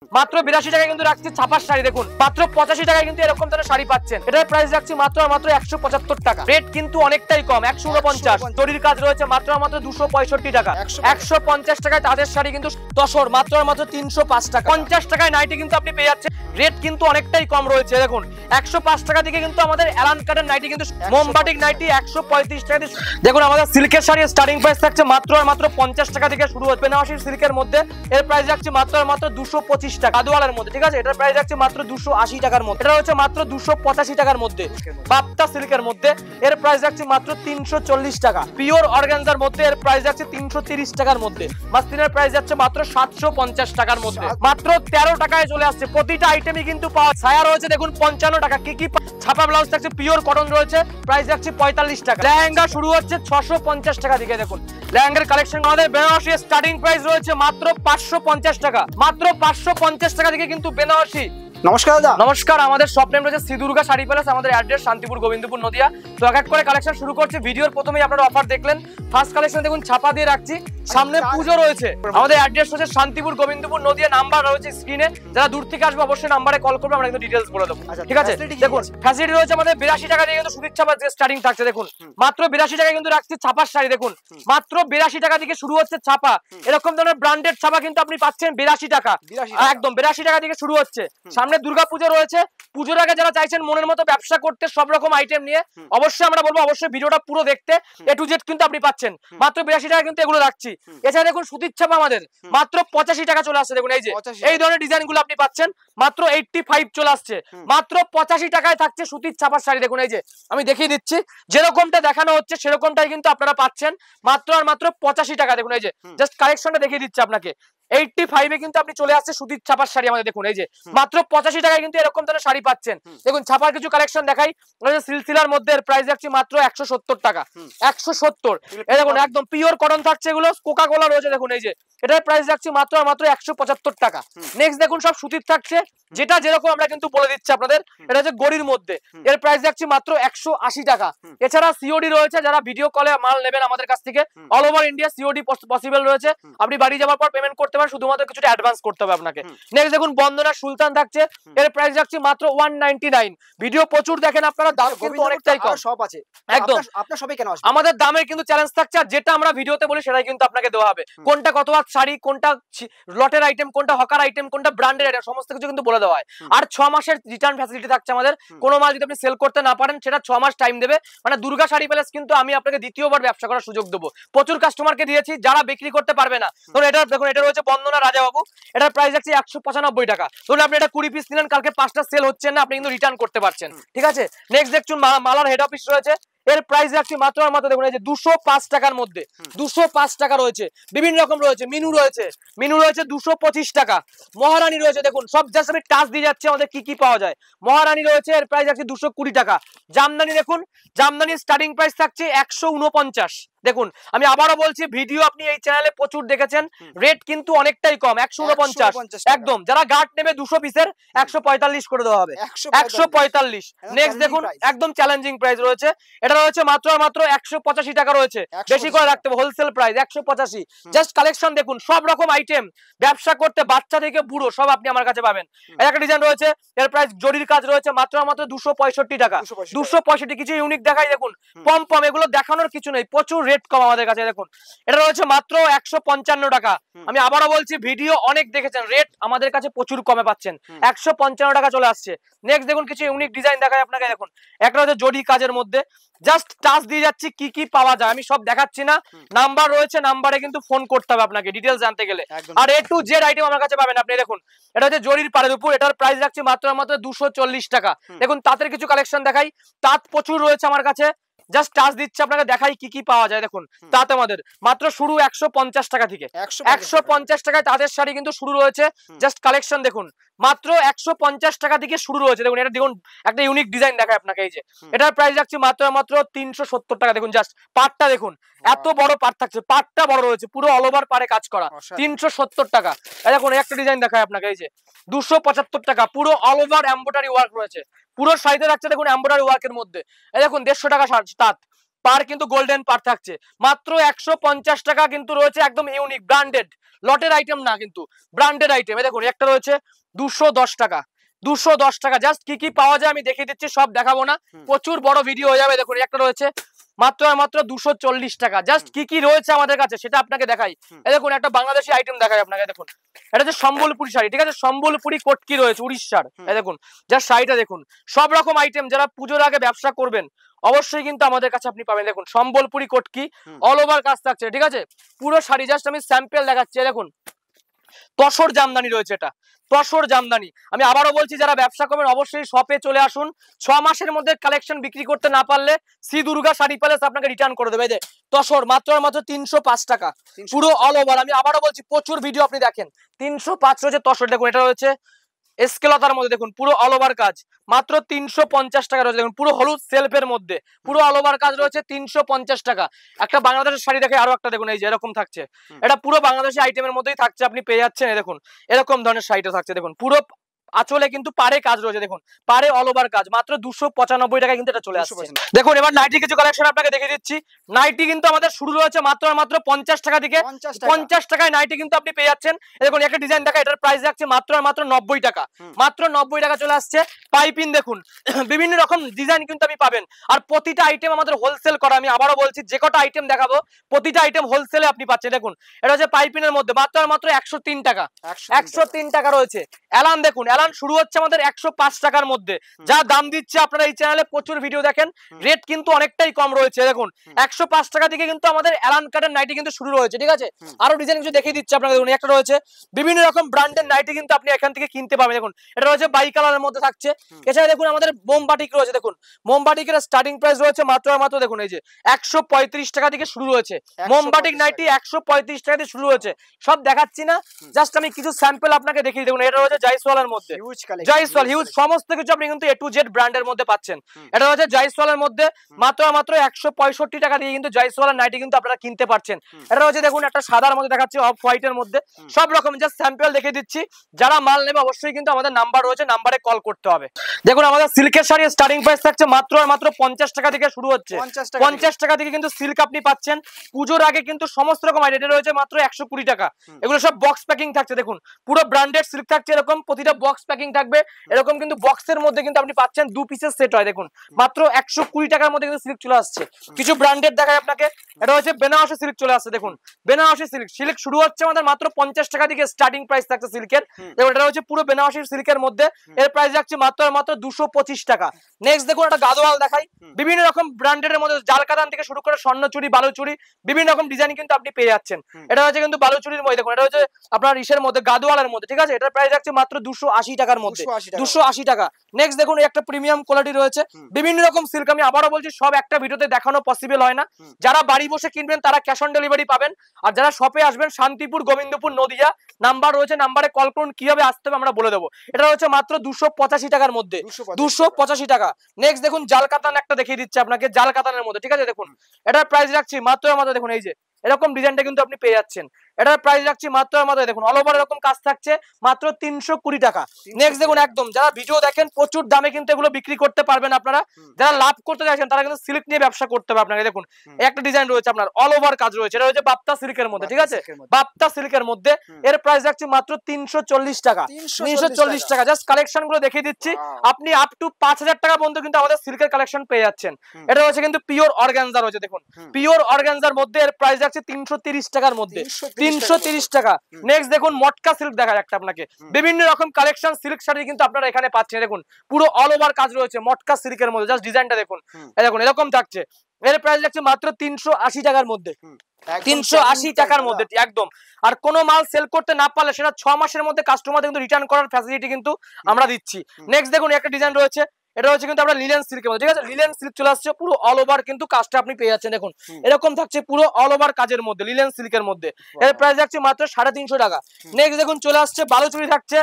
মাত্র 82 টাকায় কিন্তু রাখছি ছাপার শাড়ি। দেখুন মাত্র 85 টাকায় কিন্তু এরকম ধরনের শাড়ি পাচ্ছেন। এটার প্রাইস রাখছি মাত্র 175 টাকা। রেট কিন্তু অনেকটাই কম, 149। জরির কাজ রয়েছে মাত্র 265 টাকা। 150 টাকায় তাদের শাড়ি কিন্তু তসর মাত্র 305 টাকা। 50 টাকায় নাইটি কিন্তু আপনি পেয়ে যাচ্ছেন। রেট কিন্তু অনেকটাই কম রয়েছে। দেখুন 105 টাকা থেকে কিন্তু আমাদের অ্যালান কাটের নাইটি কিন্তু মোমবাটিক নাইটি 135 টাকা দিয়ে। দেখুন আমাদের সিল্কের শাড়ি স্টার্টিং প্রাইস থাকছে মাত্র 50 টাকা থেকে শুরু হচ্ছে। বেনারসি সিল্কের মধ্যে এর প্রাইস রাখছে মাত্র 225 টাকা। আদওয়ালের মধ্যে ঠিক আছে, এটার প্রাইস রাখছে মাত্র 280 টাকার মধ্যে। এটা হচ্ছে মাত্র 285 টাকার মধ্যে। বাপ্তা সিল্কের মধ্যে এর প্রাইস রাখছে মাত্র 340 টাকা। পিওর অর্গানজার মধ্যে এর প্রাইস রাখছে 330 টাকার মধ্যে। মাসলিনের প্রাইস যাচ্ছে মাত্র 750 টাকার মধ্যে। মাত্র 13 টাকায় চলে আসছে। প্রতিটা আইটেমই কিন্তু পাওয়া। ছায়া রয়েছে দেখুন 55 টাকা। কি কি ছাপা ব্লাউজ থাকছে, পিওর কটন রয়েছে, প্রাইস রাখছে 45 টাকা। লেহেঙ্গা শুরু হচ্ছে 650 টাকা থেকে। দেখুন লেহেঙ্গার কালেকশন আমাদের বেনারসি স্টার্টিং প্রাইস রয়েছে মাত্র 550 টাকা। মাত্র 550 টাকা থেকে কিন্তু বেনারসি। নমস্কার দাদা। নমস্কার, আমাদের শপ নেম রয়েছে শ্রী দুর্গা শাড়ি প্যালেস। আমাদের অ্যাড্রেস শান্তিপুর গোবিন্দপুর নদিয়া। তো এক এক করে কালেকশন শুরু করছি। ভিডিওর প্রথমেই আপনারা অফার দেখলেন। ফার্স্ট কালেকশন দেখুন ছাপা দিয়ে রাখছি, সামনে পুজো রয়েছে। আমাদের অ্যাড্রেস হচ্ছে শান্তিপুর গোবিন্দপুর নদিয়া। নাম্বার রয়েছে স্ক্রিনে, যারা দূর থেকে আসবে অবশ্যই নাম্বারে কল করবে, আমরা কিন্তু ডিটেইলস বলে দেবো। ঠিক আছে, দেখুন ফ্যাসিলিটি রয়েছে আমাদের 82 টাকা দিয়ে কিন্তু সুতির ছাপা স্টার্টিং থাকছে। দেখুন মাত্র 82 টাকায় কিন্তু রাখছি ছাপার শাড়ি। দেখুন মাত্র 82 টাকা থেকে শুরু হচ্ছে ছাপা। এরকম ধরনের ব্র্যান্ডেড ছাপা কিন্তু আপনি পাচ্ছেন 82 টাকা। একদম 82 টাকা থেকে শুরু হচ্ছে। সামনে দুর্গাপূজা রয়েছে। পুজোর আগে যারা চাইছেন মনের মতো ব্যবসা করতে সব রকম আইটেম নিয়ে, অবশ্যই আমরা বলবো অবশ্যই ভিডিওটা পুরো দেখতে। এ টু জেড কিন্তু আপনি পাচ্ছেন মাত্র 82 টাকা কিন্তু এগুলো রাখছি। এছাড়া দেখুন সুতির ছাপা আমাদের মাত্র 85 টাকা চলে আসছে। দেখুন এই যে এই ধরনের ডিজাইন গুলো আপনি পাচ্ছেন মাত্র 85 চলে আসছে। মাত্র 85 টাকায় থাকছে সুতির ছাপার শাড়ি। দেখুন এই যে আমি দেখিয়ে দিচ্ছি, যেরকমটা দেখানো হচ্ছে সেরকমটাই কিন্তু আপনারা পাচ্ছেন মাত্র আর মাত্র 85 টাকা। দেখুন এই যে জাস্ট কালেকশনটা দেখিয়ে দিচ্ছি আপনাকে। 85 কিন্তু আপনি চলে আসছে সুতির ছাপার শাড়ি আমাদের। দেখুন এই যে মাত্র 85 টাকায় কিন্তু এরকম ধরনের শাড়ি পাচ্ছেন। দেখুন ছাপার কিছু কালেকশন দেখাই। সিলসিলার মধ্যে প্রাইস রাখছি মাত্র 170 টাকা। 170। এই দেখুন একদম পিওর কটন থাকছে এগুলো। কোকা কোলা রয়েছে। দেখুন এই যে এটার প্রাইস রাখছি মাত্র আর মাত্র 175 টাকা। নেক্সট দেখুন সব সুতির থাকছে, যেটা যেরকম আমরা কিন্তু বলে দিচ্ছি আপনাদের। এটা হচ্ছে গড়ির মধ্যে, এর প্রাইস রাখছি মাত্র 180 টাকা। এছাড়া সিওডি রয়েছে, যারা ভিডিও কলে মাল নেবেন আমাদের কাছ থেকে all over India COD possible রয়েছে। আপনি বাড়ি যাওয়ার পর পেমেন্ট করতে পারেন, শুধুমাত্র কিছুটা অ্যাডভান্স করতে হবে আপনাকে। নেক্সট দেখুন বন্দনা সুলতান থাকছে, এর প্রাইস রাখছি মাত্র 199। ভিডিও প্রচুর দেখেন আপনারা, দাম কিন্তু অনেকটাই কম। সব আছে একদম আপনার সবাই কেন আসবে? আমাদের দামের কিন্তু চ্যালেঞ্জ থাকছে, আর যেটা আমরা ভিডিওতে বলি সেটাই কিন্তু আপনাকে দেওয়া হবে। কোনটা কত আর শাড়ি, কোনটা লটের আইটেম, কোনটা হকার আইটেম, কোনটা ব্র্যান্ডের আইটেম, সমস্ত কিছু কিন্তু বলে দেওয়া হয়। আর 6 মাসের রিটার্ন ফ্যাসিলিটি থাকছে আমাদের। কোনো মাল যদি আপনি সেল করতে না পারেন সেটা 6 মাস টাইম দেবে। মানে দুর্গা শাড়ি প্যালেস কিন্তু আমি আপনাকে দ্বিতীয়বার ব্যবসা করার সুযোগ দেবো। প্রচুর কাস্টমারকে দিয়েছি যারা বিক্রি করতে পারবে না। ধরুন এটা দেখুন, এটা রয়েছে বন্দনা রাজাবাবু, এটার প্রাইস আছে 195 টাকা। ধরুন আপনি এটা 20 পিস নিলেন, কালকে 5টা সেল হচ্ছে না, আপনি কিন্তু রিটার্ন করতে পারছেন। ঠিক আছে, নেক্সট দেখুন মালার হেড অফিস রয়েছে, এর প্রাইস রাখছি মাত্র আর মাত্র দেখুন এই যে 205 টাকার মধ্যে। 205 টাকা রয়েছে। বিভিন্ন রকম রয়েছে, মিনু রয়েছে 225 টাকা। মহারানী রয়েছে, দেখুন সব জাস্ট আমি টাচ দিয়ে যাচ্ছি আমাদের কি কি পাওয়া যায়। মহারানী রয়েছে, এর প্রাইস আছে 220 টাকা। জামদানি দেখুন, জামদানির স্টার্টিং প্রাইস থাকছে 149। দেখুন আমি আবারও বলছি, ভিডিও আপনি এই চ্যানেলে প্রচুর দেখেছেন, রেট কিন্তু অনেকটাই কম, 149 একদম। যারা গার্ড নেবে 200 পিসের 145 করে দেওয়া হবে। 145। নেক্সট দেখুন একদম চ্যালেঞ্জিং প্রাইস রয়েছে, এটা রয়েছে মাত্র আর মাত্র 185 টাকা রয়েছে। বেশি করে রাখতে হবে, হোলসেল প্রাইস 185। জাস্ট কালেকশন দেখুন, সব রকম আইটেম, ব্যবসা করতে বাচ্চা থেকে বুড়ো সব আপনি আমার কাছে পাবেন। একটা ডিজাইন রয়েছে, এর প্রাইস জরির কাজ রয়েছে মাত্র আর মাত্র 265 টাকা। 265। কিছু ইউনিক দেখাই, দেখুন পম পম, এগুলো দেখানোর কিছু নেই, প্রচুর রেট কম আমাদের কাছে। দেখুন এটা রয়েছে মাত্র 155 টাকা। আমি আবারও বলছি, ভিডিও অনেক দেখেছেন, রেট আমাদের কাছে প্রচুর কমে পাচ্ছেন। 155 টাকা চলে আসছে। নেক্সট দেখুন কিছু ইউনিক ডিজাইন দেখাই আপনাকে। দেখুন একটা হচ্ছে জরি কাজের মধ্যে, জাস্ট টাচ দিয়ে যাচ্ছি কি কি পাওয়া যায়, আমি সব দেখাচ্ছি না। নাম্বার রয়েছে, নাম্বারে কিন্তু ফোন করতে হবে আপনাকে ডিটেইলস জানতে গেলে। আর এ টু জেড আইটেম আমার কাছে পাবেন আপনি। দেখুন এটা হচ্ছে জরির পাড়ের উপর, এটার প্রাইস রাখছি মাত্র মাত্র 240 টাকা। দেখুন তাঁতের কিছু কালেকশন দেখাই, তাঁত প্রচুর রয়েছে আমার কাছে। জাস্ট টাচ দিচ্ছে আপনাকে, দেখাই কি কি পাওয়া যায়। দেখুন তাতে আমাদের মাত্র শুরু 150 টাকা থেকে। 150 টাকায় তাদের শাড়ি কিন্তু শুরু রয়েছে। জাস্ট কালেকশন দেখুন, মাত্র 150 টাকা থেকে শুরু রয়েছে। দেখুন এটা দেখুন একটা ইউনিক ডিজাইন দেখায় আপনাকে। এই যে এটার প্রাইস রাখছি মাত্র মাত্র 370 টাকা। দেখুন জাস্ট পাটটা দেখুন, এত বড় পাট থাকছে, পাটটা বড় রয়েছে, পুরো অল ওভার পারে কাজ করা। 370 টাকা। এই দেখুন একটা ডিজাইন দেখায় আপনাকে, এই যে 275 টাকা, পুরো অল ওভার এমব্রয়ডারি ওয়ার্ক রয়েছে। পুরো শাড়িতে রাখছে দেখুন এমব্রয়ডারি ওয়ার্কের মধ্যে। এই দেখুন 150 টাকা তাঁত, পার কিন্তু গোল্ডেন পার থাকছে মাত্র 150 টাকা কিন্তু রয়েছে, একদম ইউনিক ব্র্যান্ডেড লটের আইটেম না কিন্তু ব্র্যান্ডেড আইটেম। দেখুন একটা রয়েছে 210 টাকা, 210 টাকা। জাস্ট কি কি পাওয়া যায় আমি দেখিয়ে দিচ্ছি, সব দেখাবো না, প্রচুর বড় ভিডিও হয়ে যাবে। দেখুন একটা রয়েছে মাত্র আর মাত্র 240 টাকা। জাস্ট কি কি রয়েছে আমাদের কাছে সেটা আপনাকে দেখাই। এই দেখুন একটা বাংলাদেশি আইটেম দেখাই আপনাকে। দেখুন এটা হচ্ছে সম্বলপুরি শাড়ি, ঠিক আছে, সম্বলপুরি কটকি রয়েছে উড়িষ্যার। এই দেখুন জাস্ট শাড়িটা দেখুন, সব রকম আইটেম যারা পুজোর আগে ব্যবসা করবেন অবশ্যই কিন্তু আমাদের কাছে আপনি পাবেন। দেখুন সম্বলপুরি কটকি অল ওভার কাজ থাকছে, ঠিক আছে, পুরো শাড়ি। জাস্ট আমি স্যাম্পল দেখাচ্ছি। দেখুন তসর জামদানি রয়েছে, এটা তসর জামদানি। আমি আবারও বলছি যারা ব্যবসা করবেন অবশ্যই শপে চলে আসুন। 6 মাসের মধ্যে কালেকশন বিক্রি করতে না পারলে শ্রী দুর্গা শাড়ি প্যালেস আপনাকে রিটার্ন করে দেবে। এই তসর মাত্র আর মাত্র 305 টাকা, পুরো অল ওভার। আমি আবারও বলছি প্রচুর ভিডিও আপনি দেখেন, 305 রয়েছে তসর। দেখুন এটা রয়েছে স্কেলতার মধ্যে, দেখুন পুরো অল ওভার কাজ মাত্র 350 টাকা রয়েছে। দেখুন পুরো হলুদ সেলফের মধ্যে পুরো অল ওভার কাজ রয়েছে 350 টাকা। একটা বাংলাদেশের শাড়ি দেখে আরো একটা দেখুন, এই যে এরকম থাকছে, এটা পুরো বাংলাদেশি আইটেমের মধ্যেই থাকছে, আপনি পেয়ে যাচ্ছেন। দেখুন এরকম ধরনের শাড়িটা থাকছে, দেখুন পুরো আঁচলে কিন্তু পারে কাজ রয়েছে, দেখুন পারে অল ওভার কাজ মাত্র 295 টাকা কিন্তু এটা চলে আসছে। দেখুন এবার নাইটি কিছু কালেকশন আপনাকে দেখে দিচ্ছি। নাইটি কিন্তু আমাদের শুরু রয়েছে মাত্র আর মাত্র 50 টাকা থেকে, 50 টাকায় নাইটি কিন্তু আপনি পেয়ে যাচ্ছেন। দেখুন একটা ডিজাইন দেখা, এটার প্রাইস রাখছে মাত্র আর মাত্র 90 টাকা, মাত্র 90 টাকা চলে আসছে। পাইপিং দেখুন বিভিন্ন রকম ডিজাইন কিন্তু আপনি পাবেন, আর প্রতিটা আইটেম আমাদের হোলসেল করা। আমি আবারও বলছি যে কটা আইটেম দেখাবো প্রতিটা আইটেম হোলসেলে আপনি পাচ্ছেন। দেখুন এটা হচ্ছে পাইপিংয়ের মধ্যে মাত্র আর মাত্র 103 টাকা, 103 টাকা রয়েছে। এলান দেখুন, এলান শুরু হচ্ছে আমাদের 105 টাকার মধ্যে, যা দাম দিচ্ছে আপনারা এই চ্যানেলে প্রচুর ভিডিও দেখেন, রেট কিন্তু অনেকটাই কম রয়েছে। দেখুন 105 টাকা থেকে কিন্তু আমাদের এলান কাটের নাইটি কিন্তু শুরু রয়েছে, ঠিক আছে। আরো ডিজাইন কিছু দেখিয়ে দিচ্ছি আপনাকে। দেখুন একটা রয়েছে বিভিন্ন রকম ব্র্যান্ডের নাইটি কিন্তু আপনি এখান থেকে কিনতে পাবেন। দেখুন এটা রয়েছে বাই কালারের মধ্যে থাকছে। এছাড়া দেখুন আমাদের মোমবাটিক রয়েছে। দেখুন মোমবাটিকের স্টার্টিং প্রাইস রয়েছে মাত্র আর মাত্র দেখুন এই যে 135 টাকা থেকে শুরু হয়েছে। মোমবাটিক নাইটি 135 টাকা থেকে শুরু হয়েছে। সব দেখাচ্ছি না, জাস্ট আমি কিছু স্যাম্পল আপনাকে দেখিয়ে। দেখুন এটা রয়েছে জয়সওয়ালের মধ্যে, জয়সওয়াল হিউজ সমস্ত কিছু আপনি কিন্তু A to Z ব্র্যান্ডের মধ্যে পাচ্ছেন। এটা হচ্ছে জয়সওয়ালের মধ্যে মাত্র মাত্র 165 টাকা দিয়ে কিন্তু জয়সওয়ালের নাইটি কিন্তু আপনারা কিনতে পারছেন। এটা হচ্ছে দেখুন একটা সাদার মধ্যে দেখাচ্ছি, অফ হোয়াইটের মধ্যে, সব রকম জাস্ট স্যাম্পল দেখিয়ে দিচ্ছি। যারা মাল নেবে অবশ্যই কিন্তু আমাদের নাম্বার রয়েছে, নাম্বারে কল করতে হবে। দেখুন আমাদের সিল্কের শাড়ি স্টার্টিং প্রাইস থাকছে মাত্র আর মাত্র 50 টাকা থেকে শুরু হচ্ছে, 50 টাকা থেকে কিন্তু সিল্ক আপনি পাচ্ছেন। পুজোর আগে কিন্তু সমস্ত রকম আইটেম রয়েছে মাত্র 120 টাকা। এগুলো সব বক্স প্যাকিং থাকছে, দেখুন পুরো ব্র্যান্ডেড সিল্ক থাকছে, এরকম প্রতিটা বক্স প্যাকিং থাকবে। এরকম কিন্তু বক্সের মধ্যে কিন্তু আপনি পাচ্ছেন 2 পিসের সেট হয়। দেখুন মাত্র 120 টাকার মধ্যে কিন্তু সিল্ক চলে আসছে। কিছু ব্র্যান্ডেড দেখায় আপনাকে। এটা হচ্ছে বেনারসি সিল্ক চলে আসছে। দেখুন বেনারসি সিল্ক, সিল্ক শুরু হচ্ছে আমাদের মাত্র 50 টাকা থেকে স্টার্টিং প্রাইস থাকছে সিল্কের। দেখুন এটা হচ্ছে পুরো বেনারসি সিল্কের মধ্যে, এর প্রাইস রাখছে মাত্র আর মাত্র 225 টাকা। নেক্সট দেখুন একটা গাদোয়াল দেখাই, বিভিন্ন রকম ব্র্যান্ডের মধ্যে জালকাতান থেকে শুরু করে স্বর্ণচুরি, বালুচুরি, বিভিন্ন রকম ডিজাইন কিন্তু আপনি পেয়ে যাচ্ছেন। এটা হচ্ছে কিন্তু বালুচুরির মধ্যে। দেখুন এটা হচ্ছে আপনার ইসের মধ্যে, গাদোয়ালের মধ্যে, ঠিক আছে। এটার প্রাইস রাখছে মাত্র 280 টাকার মধ্যে, 280 টাকা। নেক্সট দেখুন একটা প্রিমিয়াম কোয়ালিটি রয়েছে, বিভিন্ন রকম সিল্ক। আমি আবারও বলছি সব একটা ভিডিওতে দেখানো পসিবল হয় না। যারা বাড়ি বসে কিনবেন তারা ক্যাশ অন ডেলিভারি পাবেন, আর যারা শপে আসবেন শান্তিপুর, গোবিন্দপুর, নদিয়া, নাম্বার রয়েছে, নাম্বারে কল করুন, কিভাবে আসতে হবে আমরা বলে দেবো। এটা হচ্ছে মাত্র 285 টাকার মধ্যে, 285 টাকা। নেক্সট দেখুন জালকাতান একটা দেখিয়ে দিচ্ছে আপনাকে, জালকাতানের মধ্যে, ঠিক আছে। দেখুন এটার প্রাইস রাখছি মাত্র দেখুন এই যে এরকম ডিজাইনটা কিন্তু আপনি পেয়ে যাচ্ছেন। এটার প্রাইস রাখছি মাত্র দেখুন অল ওভার এরকম কাজ থাকছে মাত্র 320 টাকা। নেক্সট দেখুন একদম যারা ভিডিও দেখেন প্রচুর দামে কিন্তু এগুলো বিক্রি করতে পারবেন আপনারা। যারা লাভ করতে চাইছেন তারা কিন্তু সিল্ক নিয়ে ব্যবসা করতে হবে আপনাকে। দেখুন একটা ডিজাইন রয়েছে আপনার অল ওভার কাজ রয়েছে, এটা হচ্ছে বাপ্তা সিল্কের মধ্যে, ঠিক আছে, বাপ্তা সিল্কের মধ্যে। এর প্রাইস রাখছি মাত্র 340 টাকা, 340 টাকা। জাস্ট কালেকশন গুলো দেখিয়ে দিচ্ছি, আপনি আপ টু 5000 টাকা পর্যন্ত কিন্তু আমাদের সিল্কের কালেকশন পেয়ে যাচ্ছেন। এটা হচ্ছে কিন্তু পিওর অর্গানজা রয়েছে। দেখুন পিওর অর্গানজার মধ্যে এর প্রাইস রাখছি 330 টাকার মধ্যে, 330 টাকা। নেক্সট দেখুন মটকা সিল্ক দেখা যাচ্ছে আপনাকে, বিভিন্ন রকম কালেকশন সিল্ক শাড়ি কিন্তু আপনারা এখানে পাচ্ছেন। দেখুন পুরো অল ওভার কাজ রয়েছে মটকা সিল্কের মধ্যে, জাস্ট ডিজাইনটা দেখুন, দেখুন এরকম থাকছে। এর প্রাইস রাখছে মাত্র 380 টাকার মধ্যে, 380 টাকার মধ্যে একদম। আর কোনো মাল সেল করতে না পারলে সেটা 6 মাসের মধ্যে কাস্টমারদের কিন্তু রিটার্ন করার ফ্যাসিলিটি কিন্তু আমরা দিচ্ছি। নেক্সট দেখুন একটা ডিজাইন রয়েছে, এটা হচ্ছে কিন্তু আমরা লিলেন সিল্কের মধ্যে, ঠিক আছে, লিলেন সিল্ক চলে আসছে, পুরো অল ওভার কিন্তু কাজটা আপনি পেয়ে যাচ্ছেন। দেখুন এরকম থাকছে পুরো অল ওভার কাজের মধ্যে, লিলেন সিল্কের মধ্যে। এর প্রাইস রাখছে মাত্র 350 টাকা। নেক্সট দেখুন চলে আসছে বালুচুরি থাকছে,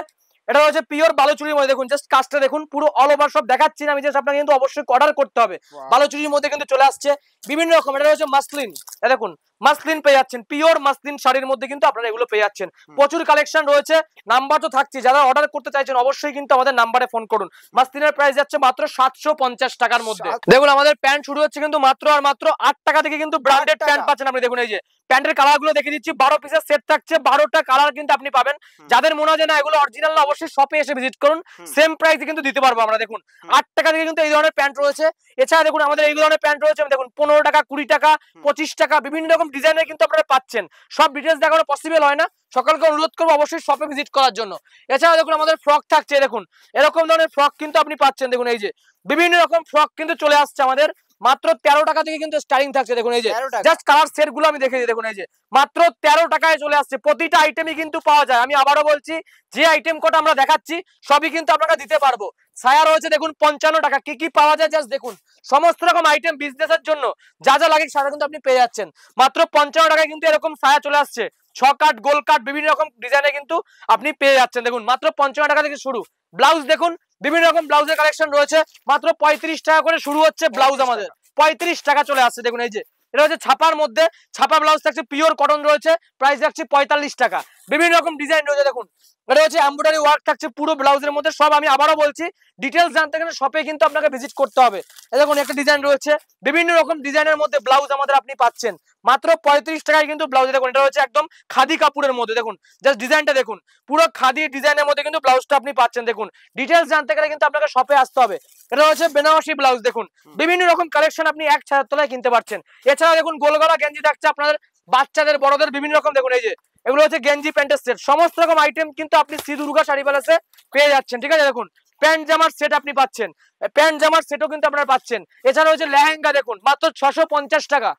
এটা হচ্ছে পিওর বালুচুরির মধ্যে, দেখুন জাস্ট কাজটা দেখুন, পুরো অল ওভার সব দেখাচ্ছি না আমি, জাস্ট আপনাকে কিন্তু অবশ্যই অর্ডার করতে হবে। বালুচুরির মধ্যে কিন্তু চলে আসছে বিভিন্ন রকম, এটা হচ্ছে মাসলিন, দেখুন মাসলিন পেয়ে যাচ্ছেন, পিওর মাসলিন শাড়ির মধ্যে কিন্তু আপনারা এগুলো পেয়ে যাচ্ছেন। প্রচুর কালেকশন রয়েছে, নাম্বার তো থাকছে, যারা অর্ডার করতে চাইছেন অবশ্যই কিন্তু আমাদের নাম্বারে ফোন করুন। মাসলিনের প্রাইস যাচ্ছে মাত্র 750 টাকার মধ্যে। দেখুন আমাদের প্যান্ট শুরু হচ্ছে কিন্তু মাত্র আর মাত্র 8 টাকা থেকে কিন্তু ব্র্যান্ডেড প্যান্ট পাচ্ছেন আপনি। দেখুন এই যে প্যান্টের কালার গুলো দেখে দিচ্ছি, 12 পিসের সেট থাকছে, 12টা কালার কিন্তু আপনি পাবেন। যাদের মনে হয় না এগুলো অরিজিনাল না, অবশ্যই শপে এসে ভিজিট করুন, সেম প্রাইসে কিন্তু দিতে পারবো আমরা। দেখুন 8 টাকা থেকে কিন্তু এই ধরনের প্যান্ট রয়েছে। এছাড়া দেখুন আমাদের এই ধরনের প্যান্ট রয়েছে, দেখুন 15 টাকা, 20 টাকা, 25 টাকা, বিভিন্ন রকম ডিজাইনের কিন্তু আপনারা পাচ্ছেন। সব ডিটেলস দেখানো পসিবল হয় না, সকলকে অনুরোধ করবো অবশ্যই শপে ভিজিট করার জন্য। এছাড়া দেখুন আমাদের ফ্রক থাকছে, দেখুন এরকম ধরনের ফ্রক কিন্তু আপনি পাচ্ছেন। দেখুন এই যে বিভিন্ন রকম ফ্রক কিন্তু চলে আসছে আমাদের, মাত্র 13 টাকা থেকে কিন্তু স্টার্টিং থাকছে। দেখুন এই যে জাস্ট কালার সেট গুলো আমি দেখে দিই, দেখুন এই যে মাত্র 13 টাকায় চলে আসছে, প্রতিটা আইটেমই কিন্তু পাওয়া যায়। আমি আবারও বলছি, যে আইটেম কোটা আমরা দেখাচ্ছি সবই কিন্তু আপনারা দিতে পারবো। ছায়া রয়েছে দেখুন 55 টাকা, কি কি পাওয়া যায় জাস্ট দেখুন, সমস্ত রকম আইটেম বিজনেসের জন্য যা যা লাগে সেটা কিন্তু আপনি পেয়ে যাচ্ছেন মাত্র 55 টাকায়। কিন্তু এরকম ছায়া চলে আসছে, 6 কাট, গোল কাট, বিভিন্ন রকম ডিজাইনে কিন্তু আপনি পেয়ে যাচ্ছেন। দেখুন মাত্র 55 টাকা থেকে শুরু। ব্লাউজ দেখুন, বিভিন্ন রকম ব্লাউজের কালেকশন রয়েছে, মাত্র 35 টাকা করে শুরু হচ্ছে ব্লাউজ আমাদের, 35 টাকা চলে আসছে। দেখুন এই যে এটা হচ্ছে ছাপার মধ্যে, ছাপা ব্লাউজ থাকছে, পিওর কটন রয়েছে, প্রাইস রাখছি 45 টাকা। বিভিন্ন রকম ডিজাইন রয়েছে, দেখুন এটা হচ্ছে এমব্রয়ডারি ওয়ার্ক থাকছে পুরো ব্লাউজের মধ্যে সব। আমি আবারও বলছি, ডিটেলস জানতে গেলে শপে কিন্তু আপনাকে ভিজিট করতে হবে। দেখুন একটা ডিজাইন রয়েছে, বিভিন্ন রকম ডিজাইনের মধ্যে ব্লাউজ আমাদের আপনি পাচ্ছেন মাত্র 35 টাকায় কিন্তু ব্লাউজ। দেখুন এটা হচ্ছে একদম খাদি কাপড়ের মধ্যে, দেখুন জাস্ট ডিজাইনটা দেখুন, পুরো খাদি ডিজাইনের মধ্যে কিন্তু ব্লাউজটা আপনি পাচ্ছেন। দেখুন ডিটেলস জানতে গেলে কিন্তু আপনাকে শপে আসতে হবে। এটা হচ্ছে বেনারসি ব্লাউজ, দেখুন বিভিন্ন রকম কালেকশন আপনি এক ছাদের তলায় কিনতে পারছেন। এছাড়া দেখুন গোল গলা গেঞ্জি থাকছে আপনাদের, বাচ্চাদের বড়দের বিভিন্ন রকম। দেখুন এই যে এগুলো হচ্ছে গেঞ্জি প্যান্টের সেট, সমস্ত রকম আইটেম কিন্তু আপনি শ্রী দুর্গা শাড়ি প্যালেসে পেয়ে যাচ্ছেন, ঠিক আছে। দেখুন প্যান্ট জামার সেট আপনি পাচ্ছেন, প্যান্ট জামার সেটও কিন্তু আপনারা পাচ্ছেন। এছাড়া হচ্ছে লেহেঙ্গা, দেখুন মাত্র 650 টাকা,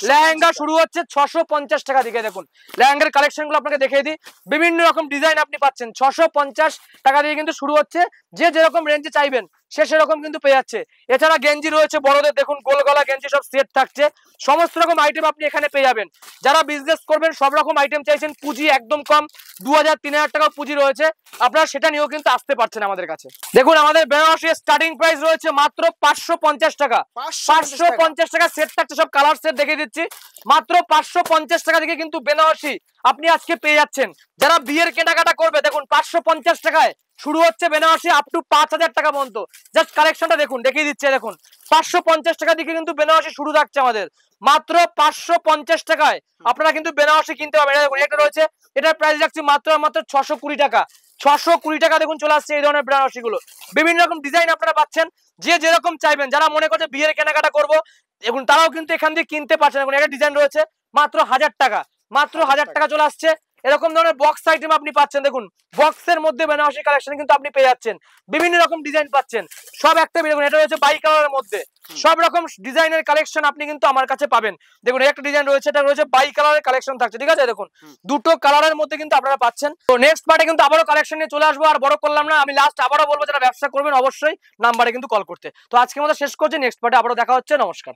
লেহেঙ্গা শুরু হচ্ছে 650 টাকা থেকে। দেখুন লেহেঙ্গার কালেকশন গুলো আপনাকে দেখিয়ে দিই, বিভিন্ন রকম ডিজাইন আপনি পাচ্ছেন 650 টাকা দিয়ে কিন্তু শুরু হচ্ছে, যে যেরকম রেঞ্জে চাইবেন সে সেরকম কিন্তু পেয়ে যাচ্ছে। এছাড়া গেঞ্জি রয়েছে বড়দের, দেখুন গোল গলা গেঞ্জি সব সেট থাকছে, সমস্ত রকম আইটেম আপনি এখানে পেয়ে যাবেন। যারা বিজনেস করবেন সব রকম আইটেম চাইছেন, পুঁজি একদম কম, 2000-3000 টাকা পুঁজি রয়েছে, আপনারা সেটা নিয়েও কিন্তু আসতে পারছেন আমাদের কাছে। দেখুন আমাদের বেনারসি স্টার্টিং প্রাইস রয়েছে মাত্র 550 টাকা, 550 টাকা সেট থাকছে, সব কালার সেট দেখে দিচ্ছি, মাত্র 550 টাকা থেকে কিন্তু বেনারসি আপনি আজকে পেয়ে যাচ্ছেন। যারা বিয়ের কেনাকাটা করবে, দেখুন 550 টাকায় শুরু হচ্ছে বেনারসি আপ টু 5000 টাকা পর্যন্ত। জাস্ট কালেকশনটা দেখুন, দেখিয়ে দিচ্ছে, দেখুন 550 টাকা থেকে কিন্তু বেনারসি শুরু থাকছে আমাদের, মাত্র 550 টাকায় আপনারা কিন্তু বেনারসি কিনতে পারবেন। দেখুন এটা রয়েছে, এটার প্রাইস রাখছি মাত্র 620 টাকা, 620 টাকা। দেখুন চলে আসছে এই ধরনের বেনারসি গুলো, বিভিন্ন রকম ডিজাইন আপনারা পাচ্ছেন, যে যেরকম চাইবেন। যারা মনে করছে বিয়ের কেনাকাটা করবো, দেখুন তারাও কিন্তু এখান দিয়ে কিনতে পারছেন। দেখুন একটা ডিজাইন রয়েছে মাত্র 1000 টাকা, মাত্র 1000 টাকা চলে আসছে। এরকম ধরনের বক্স আইটেম আপনি পাচ্ছেন, দেখুন বক্সের মধ্যে বেনারসি কালেকশন কিন্তু আপনি পেয়ে যাচ্ছেন, বিভিন্ন রকম ডিজাইন পাচ্ছেন সব একটা। দেখুন এটা রয়েছে বাই কালারের মধ্যে, সব রকম ডিজাইনের কালেকশন আপনি কিন্তু আমার কাছে পাবেন। দেখুন একটা ডিজাইন রয়েছে, এটা রয়েছে বাই কালারের কালেকশন থাকছে, ঠিক আছে। দেখুন দুটো কালারের মধ্যে কিন্তু আপনারা পাচ্ছেন। তো নেক্সট পার্টে কিন্তু আবারও কালেকশন নিয়ে চলে আসবো, আর বড় করলাম না, আমি লাস্ট আবারও বলবো যারা ব্যবসা করবেন অবশ্যই নাম্বারে কিন্তু কল করতে। তো আজকের মতো শেষ করছি, নেক্সট পার্টে আবারও দেখা হচ্ছে, নমস্কার।